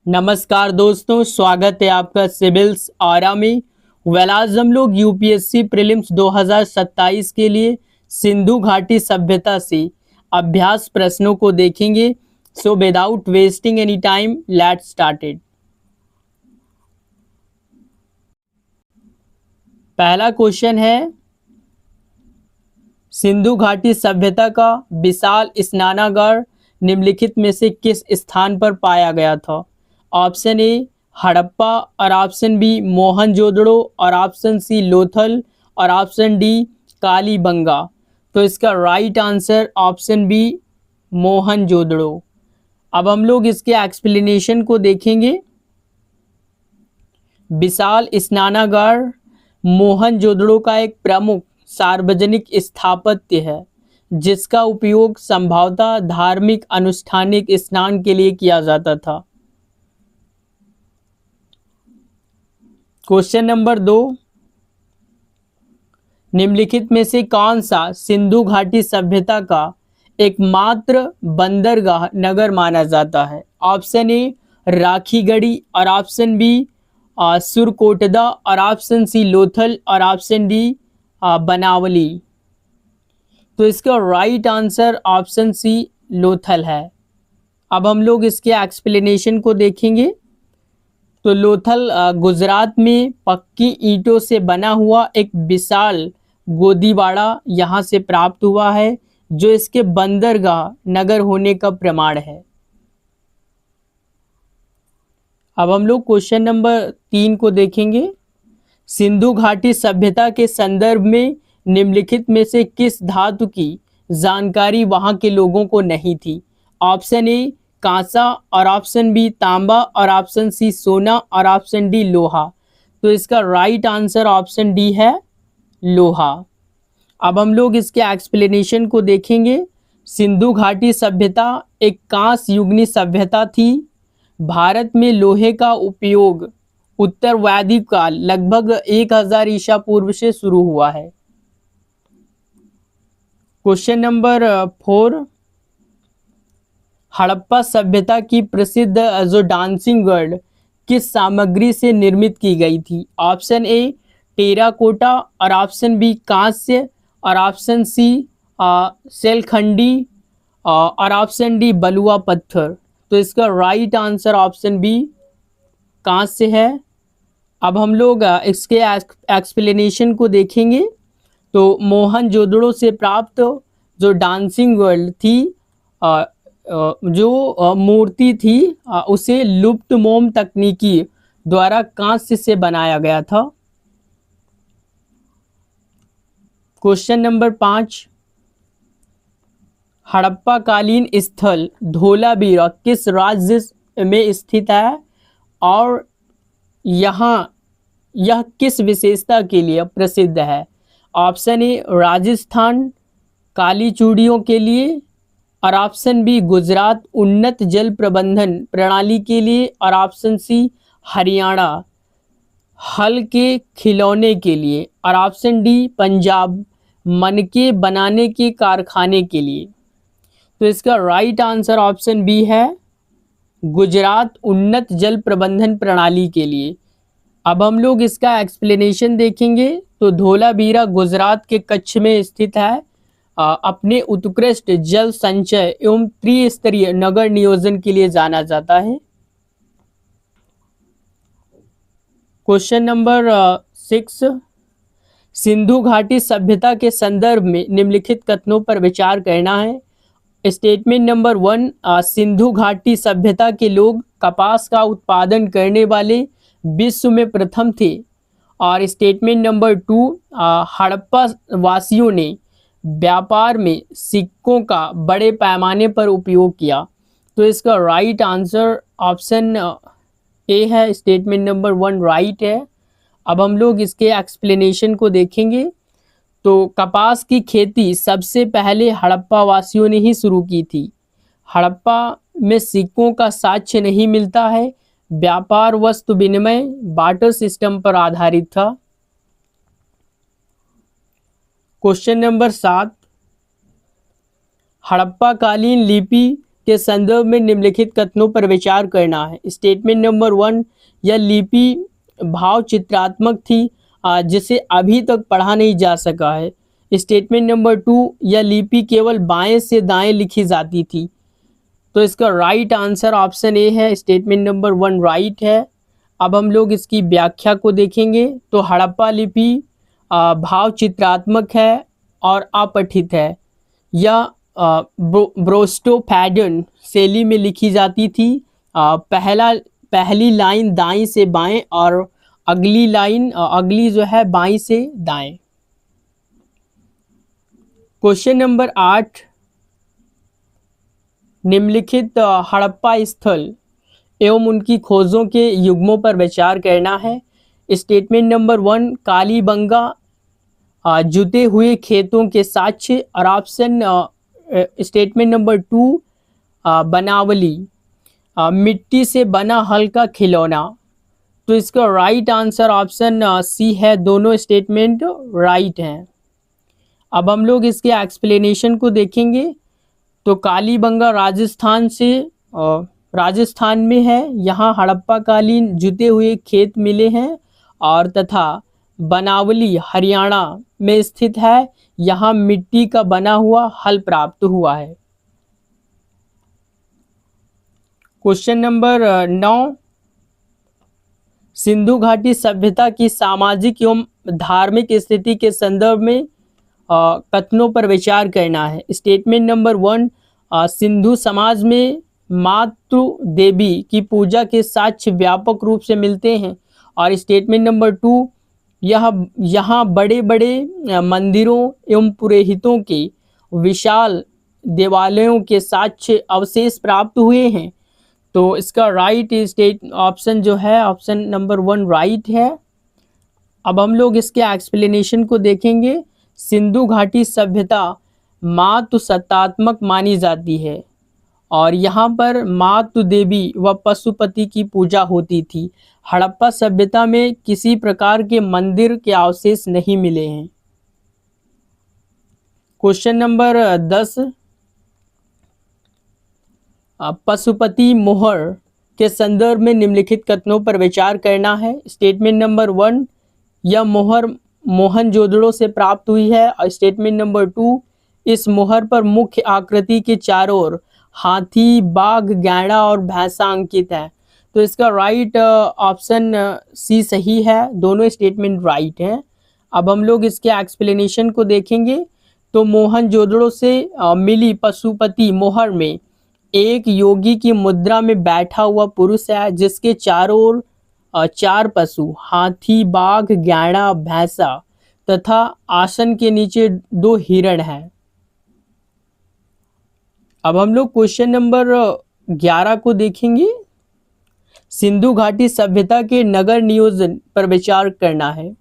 नमस्कार दोस्तों, स्वागत है आपका सिविल्स आरा में। आज हम लोग यूपीएससी प्रीलिम्स 2027 के लिए सिंधु घाटी सभ्यता से अभ्यास प्रश्नों को देखेंगे। So without wasting any time let's started. पहला क्वेश्चन है, सिंधु घाटी सभ्यता का विशाल स्नानागार निम्नलिखित में से किस स्थान पर पाया गया था? ऑप्शन ए हड़प्पा और ऑप्शन बी मोहनजोदड़ो और ऑप्शन सी लोथल और ऑप्शन डी कालीबंगा। तो इसका right answer option B Mohenjodaro. अब हम लोग इसके एक्सप्लेनेशन को देखेंगे। विशाल स्नानागार मोहनजोदड़ो का एक प्रमुख सार्वजनिक स्थापत्य है जिसका उपयोग संभवतः धार्मिक अनुष्ठानिक स्नान के लिए किया जाता था। क्वेश्चन नंबर 2, निम्नलिखित में से कौन सा सिंधु घाटी सभ्यता का एकमात्र बंदरगाह नगर माना जाता है? ऑप्शन ए राखीगढ़ी और ऑप्शन बी सुरकोटदा और ऑप्शन सी लोथल और ऑप्शन डी बनावली। तो इसका right answer option C Lothal है। अब हम लोग इसके एक्सप्लेनेशन को देखेंगे। तो लोथल गुजरात में पक्की ईंटों से बना हुआ एक विशाल गोदीवाड़ा यहाँ से प्राप्त हुआ है जो इसके बंदरगाह नगर होने का प्रमाण है। अब हम लोग क्वेश्चन नंबर 3 को देखेंगे। सिंधु घाटी सभ्यता के संदर्भ में निम्नलिखित में से किस धातु की जानकारी वहां के लोगों को नहीं थी? ऑप्शन ए कांसा और ऑप्शन बी तांबा और ऑप्शन सी सोना और ऑप्शन डी लोहा। तो इसका राइट आंसर ऑप्शन डी है लोहा। अब हम लोग इसके एक्सप्लेनेशन को देखेंगे। सिंधु घाटी सभ्यता एक कांस्य युगनी सभ्यता थी। भारत में लोहे का उपयोग उत्तर वैदिक काल लगभग 1000 ईसा पूर्व से शुरू हुआ है। क्वेश्चन नंबर 4, हड़प्पा सभ्यता की प्रसिद्ध जो डांसिंग गर्ल किस सामग्री से निर्मित की गई थी? ऑप्शन ए टेराकोटा और ऑप्शन बी कांस्य और ऑप्शन सी सेलखंडी और ऑप्शन डी बलुआ पत्थर। तो इसका राइट आंसर ऑप्शन बी कांस्य है। अब हम लोग इसके एक्सप्लेनेशन को देखेंगे। तो मोहनजोदड़ो से प्राप्त जो डांसिंग गर्ल थी, जो मूर्ति थी, उसे लुप्त मोम तकनीकी द्वारा कांस्य से बनाया गया था। क्वेश्चन नंबर 5, हड़प्पा कालीन स्थल धोलावीरा किस राज्य में स्थित है और यह किस विशेषता के लिए प्रसिद्ध है? ऑप्शन ए राजस्थान काली चूड़ियों के लिए और ऑप्शन बी गुजरात उन्नत जल प्रबंधन प्रणाली के लिए और ऑप्शन सी हरियाणा हल के खिलौने के लिए और ऑप्शन डी पंजाब मनके बनाने के कारखाने के लिए। तो इसका राइट आंसर ऑप्शन बी है गुजरात उन्नत जल प्रबंधन प्रणाली के लिए। अब हम लोग इसका एक्सप्लेनेशन देखेंगे। तो धोलावीरा गुजरात के कच्छ में स्थित है। अपने उत्कृष्ट जल संचय एवं त्रिस्तरीय नगर नियोजन के लिए जाना जाता है। क्वेश्चन नंबर 6, सिंधु घाटी सभ्यता के संदर्भ में निम्नलिखित कथनों पर विचार करना है। स्टेटमेंट नंबर 1, सिंधु घाटी सभ्यता के लोग कपास का उत्पादन करने वाले विश्व में प्रथम थे। और स्टेटमेंट नंबर 2, हड़प्पा वासियों ने व्यापार में सिक्कों का बड़े पैमाने पर उपयोग किया। तो इसका राइट आंसर ऑप्शन ए है। स्टेटमेंट नंबर 1 राइट है। अब हम लोग इसके एक्सप्लेनेशन को देखेंगे। तो कपास की खेती सबसे पहले हड़प्पा वासियों ने ही शुरू की थी। हड़प्पा में सिक्कों का साक्ष्य नहीं मिलता है। व्यापार वस्तु विनिमय बार्टर सिस्टम पर आधारित था। क्वेश्चन नंबर 7, हड़प्पा कालीन लिपि के संदर्भ में निम्नलिखित कथनों पर विचार करना है। स्टेटमेंट नंबर 1, यह लिपि भाव चित्रात्मक थी जिसे अभी तक पढ़ा नहीं जा सका है। स्टेटमेंट नंबर 2, यह लिपि केवल बाएं से दाएं लिखी जाती थी। तो इसका राइट आंसर ऑप्शन ए है, स्टेटमेंट नंबर 1 राइट है। अब हम लोग इसकी व्याख्या को देखेंगे। तो हड़प्पा लिपि भाव चित्रात्मक है और अपठित है। यह ब्रोस्टोफैडन शैली में लिखी जाती थी। पहली लाइन दाईं से बाएं और अगली जो है बाईं से दाएं। क्वेश्चन नंबर 8, निम्नलिखित हड़प्पा स्थल एवं उनकी खोजों के युग्मों पर विचार करना है। स्टेटमेंट नंबर 1, कालीबंगा जुते हुए खेतों के साक्ष्य। और ऑप्शन स्टेटमेंट नंबर 2, बनावली मिट्टी से बना हल्का खिलौना। तो इसका राइट आंसर ऑप्शन सी है, दोनों स्टेटमेंट राइट हैं। अब हम लोग इसके एक्सप्लेनेशन को देखेंगे। तो कालीबंगा राजस्थान में है। यहाँ हड़प्पा कालीन जुते हुए खेत मिले हैं। और तथा बनावली हरियाणा में स्थित है। यहाँ मिट्टी का बना हुआ हल प्राप्त हुआ है। क्वेश्चन नंबर 9, सिंधु घाटी सभ्यता की सामाजिक एवं धार्मिक स्थिति के संदर्भ में कथनों पर विचार करना है। स्टेटमेंट नंबर 1, सिंधु समाज में मातृ देवी की पूजा के साक्ष्य व्यापक रूप से मिलते हैं। और स्टेटमेंट नंबर 2, यहाँ बड़े बड़े मंदिरों एवं पुरोहितों के विशाल देवालयों के साक्ष्य अवशेष प्राप्त हुए हैं। तो इसका राइट ऑप्शन जो है ऑप्शन नंबर 1 राइट है। अब हम लोग इसके एक्सप्लेनेशन को देखेंगे। सिंधु घाटी सभ्यता मातृ सत्तात्मक मानी जाती है और यहाँ पर मातृ देवी व पशुपति की पूजा होती थी। हड़प्पा सभ्यता में किसी प्रकार के मंदिर के अवशेष नहीं मिले हैं। क्वेश्चन नंबर 10, पशुपति मोहर के संदर्भ में निम्नलिखित कथनों पर विचार करना है। स्टेटमेंट नंबर 1, यह मोहर मोहनजोदड़ो से प्राप्त हुई है। और स्टेटमेंट नंबर 2, इस मोहर पर मुख्य आकृति के चारों ओर हाथी, बाघ, गैंडा और भैंसा अंकित है। तो इसका राइट ऑप्शन सी सही है, दोनों स्टेटमेंट राइट हैं। अब हम लोग इसके एक्सप्लेनेशन को देखेंगे। तो मोहनजोदड़ो से मिली पशुपति मोहर में एक योगी की मुद्रा में बैठा हुआ पुरुष है जिसके चारों ओर 4 पशु हाथी, बाघ, गैंडा, भैंसा तथा आसन के नीचे 2 हिरण हैं। अब हम लोग क्वेश्चन नंबर 11 को देखेंगे। सिंधु घाटी सभ्यता के नगर नियोजन पर विचार करना है।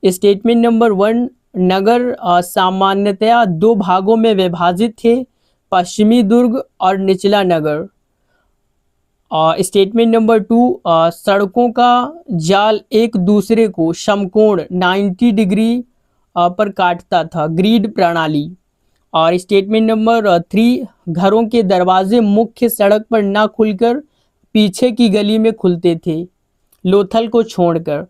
स्टेटमेंट नंबर 1, नगर सामान्यतया 2 भागों में विभाजित थे, पश्चिमी दुर्ग और निचला नगर। स्टेटमेंट नंबर 2, सड़कों का जाल एक दूसरे को समकोण 90 डिग्री पर काटता था, ग्रिड प्रणाली। और स्टेटमेंट नंबर 3, घरों के दरवाजे मुख्य सड़क पर न खुलकर पीछे की गली में खुलते थे, लोथल को छोड़कर।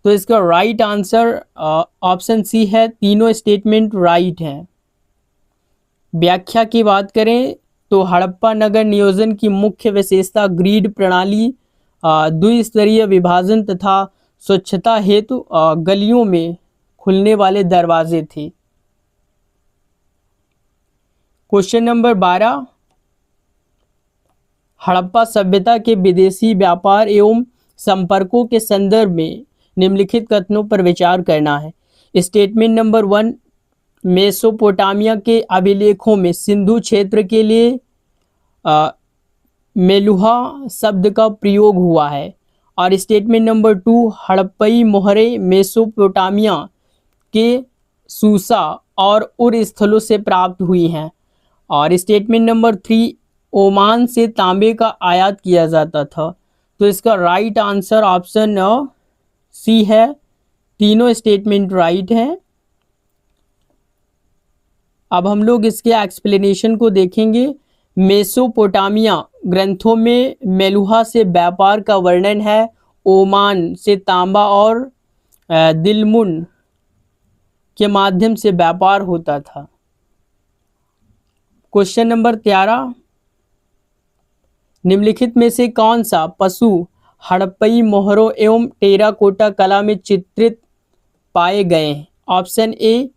तो इसका राइट आंसर ऑप्शन सी है, तीनों स्टेटमेंट राइट हैं। व्याख्या की बात करें तो हड़प्पा नगर नियोजन की मुख्य विशेषता ग्रिड प्रणाली, द्विस्तरीय विभाजन तथा स्वच्छता हेतु गलियों में खुलने वाले दरवाजे थे। क्वेश्चन नंबर 12, हड़प्पा सभ्यता के विदेशी व्यापार एवं संपर्कों के संदर्भ में निम्नलिखित कथनों पर विचार करना है। स्टेटमेंट नंबर 1, मेसोपोटामिया के अभिलेखों में सिंधु क्षेत्र के लिए मेलुहा शब्द का प्रयोग हुआ है। और स्टेटमेंट नंबर 2, हड़प्पई मोहरें मेसोपोटामिया के सूसा और उर स्थलों से प्राप्त हुई हैं। और स्टेटमेंट नंबर 3, ओमान से तांबे का आयात किया जाता था। तो इसका राइट आंसर ऑप्शन सी है, तीनों स्टेटमेंट राइट हैं। अब हम लोग इसके एक्सप्लेनेशन को देखेंगे। मेसोपोटामिया ग्रंथों में मेलुहा से व्यापार का वर्णन है। ओमान से तांबा और दिलमुन के माध्यम से व्यापार होता था। क्वेश्चन नंबर 13, निम्नलिखित में से कौन सा पशु हड़प्पई मोहरों एवं टेराकोटा कला में चित्रित पाए गए हैं? ऑप्शन ए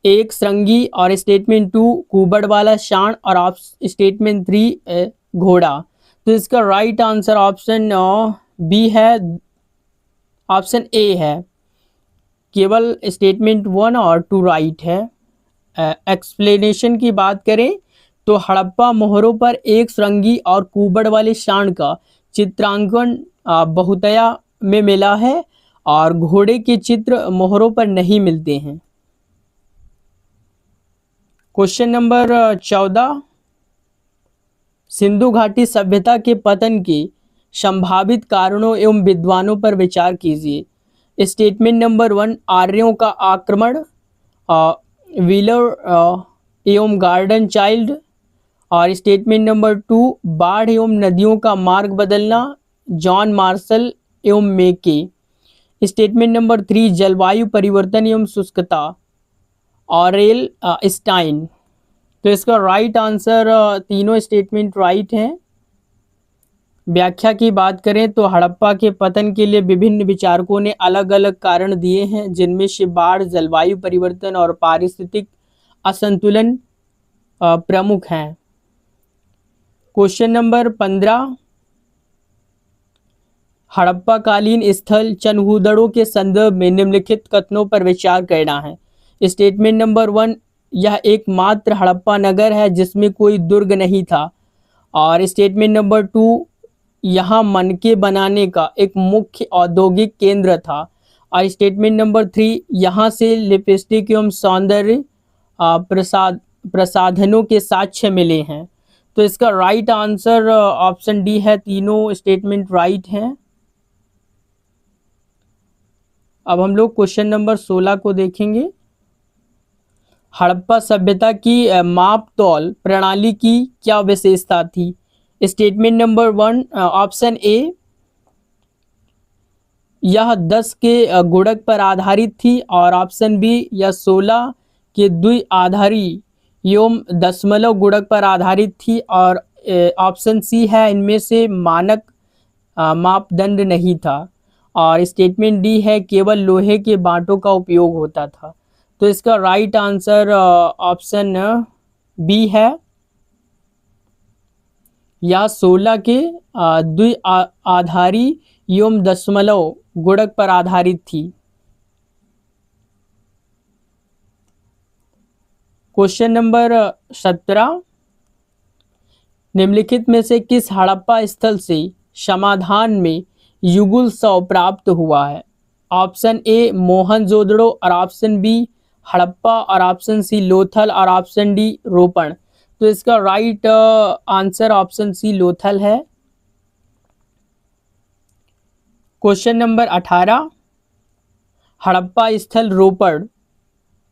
एक श्रृंगी और स्टेटमेंट 2 कुबड़ वाला सांड और स्टेटमेंट 3 घोड़ा। तो इसका राइट आंसर ऑप्शन बी है, ऑप्शन ए है। केवल स्टेटमेंट 1 और 2 राइट है। एक्सप्लेनेशन की बात करें तो हड़प्पा मोहरों पर एक श्रृंगी और कुबड़ वाले सांड का चित्रांकन बहुतया में मिला है और घोड़े के चित्र मोहरों पर नहीं मिलते हैं। क्वेश्चन नंबर 14, सिंधु घाटी सभ्यता के पतन के संभावित कारणों एवं विद्वानों पर विचार कीजिए। स्टेटमेंट नंबर 1 आर्यों का आक्रमण, व्हीलर एवं गार्डन चाइल्ड, और स्टेटमेंट नंबर 2 बाढ़ एवं नदियों का मार्ग बदलना, जॉन मार्शल एवं मेके। स्टेटमेंट नंबर 3 जलवायु परिवर्तन एवं शुष्कता, ऑरेल स्टाइन। तो इसका राइट आंसर तीनों स्टेटमेंट राइट हैं। व्याख्या की बात करें तो हड़प्पा के पतन के लिए विभिन्न विचारकों ने अलग अलग कारण दिए हैं, जिनमें से बाढ़, जलवायु परिवर्तन और पारिस्थितिक असंतुलन प्रमुख हैं। क्वेश्चन नंबर 15, हड़प्पा कालीन स्थल चनहूदड़ों के संदर्भ में निम्नलिखित कथनों पर विचार करना है। स्टेटमेंट नंबर 1 यह एकमात्र हड़प्पा नगर है जिसमें कोई दुर्ग नहीं था, और स्टेटमेंट नंबर 2 यहाँ मनके बनाने का एक मुख्य औद्योगिक केंद्र था, और स्टेटमेंट नंबर 3 यहाँ से लिपस्टिक एवं सौंदर्य प्रसाधनों के साक्ष्य मिले हैं। तो इसका राइट आंसर ऑप्शन डी है, तीनों स्टेटमेंट राइट हैं। अब हम लोग क्वेश्चन नंबर 16 को देखेंगे। हड़प्पा सभ्यता की माप तौल प्रणाली की क्या विशेषता थी? स्टेटमेंट नंबर 1 ऑप्शन ए यह 10 के गुणक पर आधारित थी, और ऑप्शन बी यह 16 के द्विआधारी एवं दशमलव गुणक पर आधारित थी, और ऑप्शन सी है इनमें से मानक मापदंड नहीं था, और स्टेटमेंट डी है केवल लोहे के बांटों का उपयोग होता था। तो इसका राइट आंसर ऑप्शन बी है, या 16 के द्विआधारी एवं दशमलव गुणक पर आधारित थी। क्वेश्चन नंबर 17, निम्नलिखित में से किस हड़प्पा स्थल से समाधान में युगल शव प्राप्त हुआ है? ऑप्शन ए मोहनजोदड़ो, और ऑप्शन बी हड़प्पा, और ऑप्शन सी लोथल, और ऑप्शन डी रोपण। तो इसका right answer option C Lothal है। क्वेश्चन नंबर 18, हड़प्पा स्थल रोपड़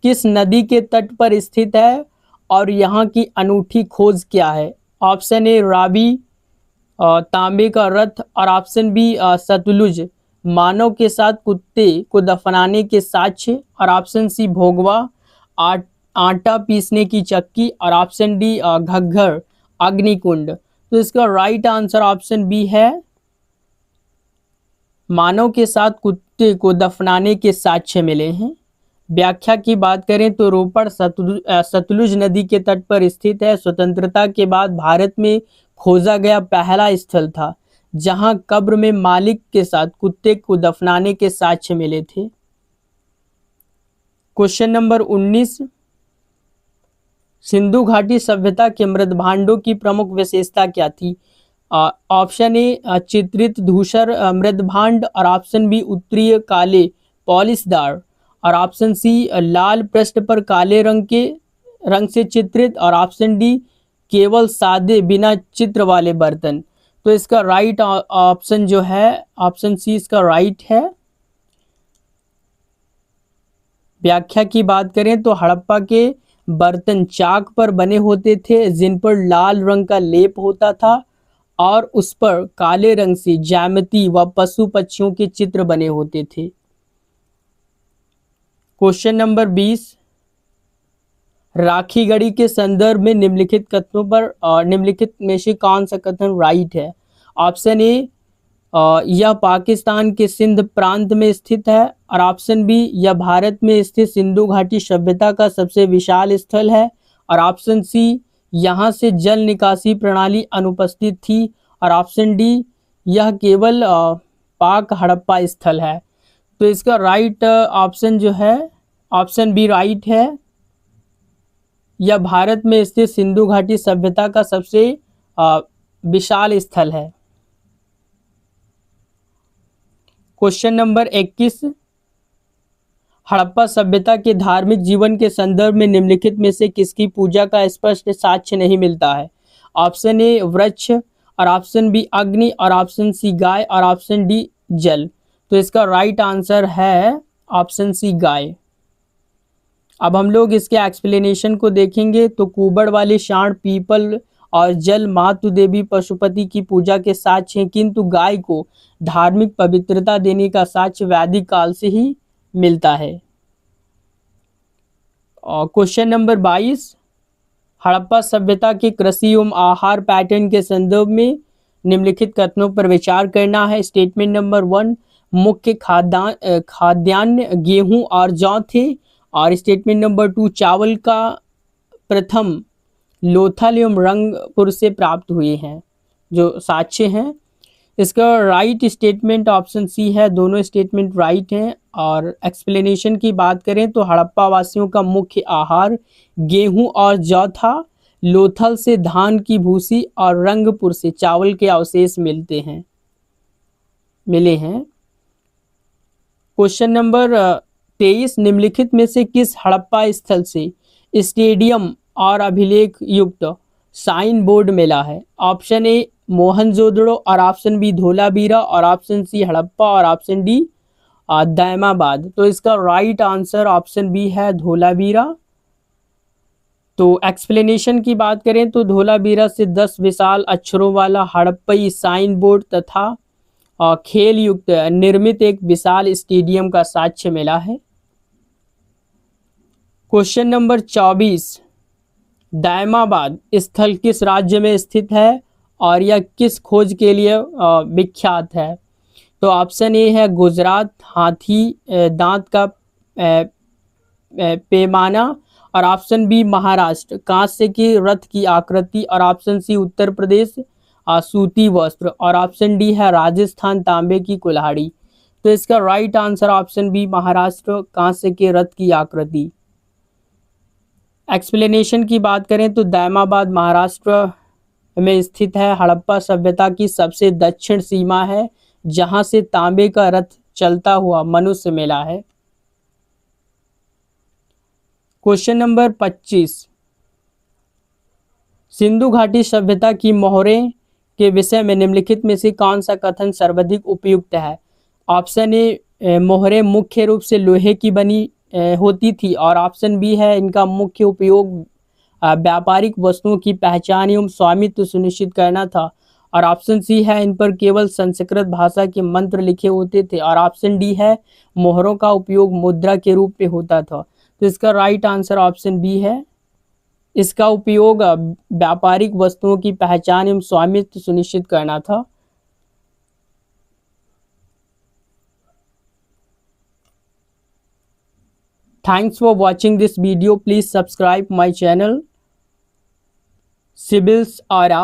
किस नदी के तट पर स्थित है और यहाँ की अनूठी खोज क्या है? ऑप्शन ए रावी, तांबे का रथ, और ऑप्शन बी सतलुज मानव के साथ कुत्ते को दफनाने के साक्ष्य, और ऑप्शन सी भोगवा आटा पीसने की चक्की, और ऑप्शन डी घग्घर अग्निकुंड। तो इसका राइट आंसर ऑप्शन बी है, मानव के साथ कुत्ते को दफनाने के साक्ष्य मिले हैं। व्याख्या की बात करें तो रोपड़ सतलुज नदी के तट पर स्थित है। स्वतंत्रता के बाद भारत में खोजा गया पहला स्थल था जहां कब्र में मालिक के साथ कुत्ते को दफनाने के साक्ष्य मिले थे। क्वेश्चन नंबर 19, सिंधु घाटी सभ्यता के मृदभांडों की प्रमुख विशेषता क्या थी? ऑप्शन ए चित्रित धूसर मृदभांड, और ऑप्शन बी उत्तरीय काले पॉलिशदार, और ऑप्शन सी लाल पृष्ठ पर काले रंग से चित्रित, और ऑप्शन डी केवल सादे बिना चित्र वाले बर्तन। तो इसका राइट ऑप्शन जो है ऑप्शन सी इसका राइट है। व्याख्या की बात करें तो हड़प्पा के बर्तन चाक पर बने होते थे जिन पर लाल रंग का लेप होता था और उस पर काले रंग से ज्यामिति व पशु पक्षियों के चित्र बने होते थे। क्वेश्चन नंबर 20, राखी गढ़ी के संदर्भ में निम्नलिखित कथनों पर निम्नलिखित में से कौन सा कथन राइट है? ऑप्शन ए, यह पाकिस्तान के सिंध प्रांत में स्थित है, और ऑप्शन बी, यह भारत में स्थित सिंधु घाटी सभ्यता का सबसे विशाल स्थल है, और ऑप्शन सी, यहाँ से जल निकासी प्रणाली अनुपस्थित थी, और ऑप्शन डी, यह केवल पाक हड़प्पा स्थल है। तो इसका राइट ऑप्शन जो है ऑप्शन बी राइट है। यह भारत में स्थित सिंधु घाटी सभ्यता का सबसे विशाल स्थल है। क्वेश्चन नंबर 21, हड़प्पा सभ्यता के धार्मिक जीवन के संदर्भ में निम्नलिखित में से किसकी पूजा का स्पष्ट साक्ष्य नहीं मिलता है? ऑप्शन ए वृक्ष, और ऑप्शन बी अग्नि, और ऑप्शन सी गाय, और ऑप्शन डी जल। तो इसका राइट आंसर है ऑप्शन सी गाय। अब हम लोग इसके एक्सप्लेनेशन को देखेंगे। तो कुबड़ वाले सांड, पीपल और जल मातु देवी पशुपति की पूजा के साक्ष्य हैं, किंतु गाय को धार्मिक पवित्रता देने का साक्ष्य वैदिक काल से ही मिलता है। और क्वेश्चन नंबर 22, हड़प्पा सभ्यता के कृषि एवं आहार पैटर्न के संदर्भ में निम्नलिखित कथनों पर विचार करना है। स्टेटमेंट नंबर 1, मुख्य खाद्यान्न गेहूं और जौ थे, और स्टेटमेंट नंबर 2, चावल का प्रथम लोथल एवं रंगपुर से प्राप्त हुए हैं, जो साक्ष्य हैं। इसका राइट स्टेटमेंट ऑप्शन सी है। दोनों स्टेटमेंट राइट हैं। और एक्सप्लेनेशन की बात करें तो हड़प्पा वासियों का मुख्य आहार गेहूं और जौ था, लोथल से धान की भूसी और रंगपुर से चावल के अवशेष मिले हैं। क्वेश्चन नंबर 23, निम्नलिखित में से किस हड़प्पा स्थल से स्टेडियम और अभिलेख युक्त साइन बोर्ड मिला है? ऑप्शन ए मोहनजोदड़ो, और ऑप्शन बी धोलावीरा, और ऑप्शन सी हड़प्पा, और ऑप्शन डी दैमाबाद। तो इसका राइट आंसर ऑप्शन बी है धोलावीरा। तो एक्सप्लेनेशन की बात करें तो धोलावीरा से 10 विशाल अक्षरों वाला हड़प्पई साइन बोर्ड तथा खेल युक्त निर्मित एक विशाल स्टेडियम का साक्ष्य मिला है। क्वेश्चन नंबर 24, दैमाबाद स्थल किस राज्य में स्थित है और यह किस खोज के लिए विख्यात है? तो ऑप्शन ए है गुजरात, हाथी दांत का पैमाना, और ऑप्शन बी महाराष्ट्र, कांस्य के रथ की आकृति, और ऑप्शन सी उत्तर प्रदेश, सूती वस्त्र, और ऑप्शन डी है राजस्थान, तांबे की कुल्हाड़ी। तो इसका right answer option B Maharashtra, कांस्य के रथ की आकृति। एक्सप्लेनेशन की बात करें तो दैमाबाद महाराष्ट्र में स्थित है, हड़प्पा सभ्यता की सबसे दक्षिण सीमा है जहां से तांबे का रथ चलता हुआ मनुष्य मिला है। क्वेश्चन नंबर 25, सिंधु घाटी सभ्यता की मोहरें के विषय में निम्नलिखित में से कौन सा कथन सर्वाधिक उपयुक्त है? ऑप्शन ए मोहरें मुख्य रूप से लोहे की बनी होती थी, और ऑप्शन बी है इनका मुख्य उपयोग व्यापारिक वस्तुओं की पहचान एवं स्वामित्व सुनिश्चित करना था, और ऑप्शन सी है इन पर केवल संस्कृत भाषा के मंत्र लिखे होते थे, और ऑप्शन डी है मोहरों का उपयोग मुद्रा के रूप में होता था। तो इसका राइट आंसर ऑप्शन बी है। इसका उपयोग व्यापारिक वस्तुओं की पहचान एवं स्वामित्व सुनिश्चित करना था। Thanks for watching this video. Please subscribe my channel Sibyl's Aura.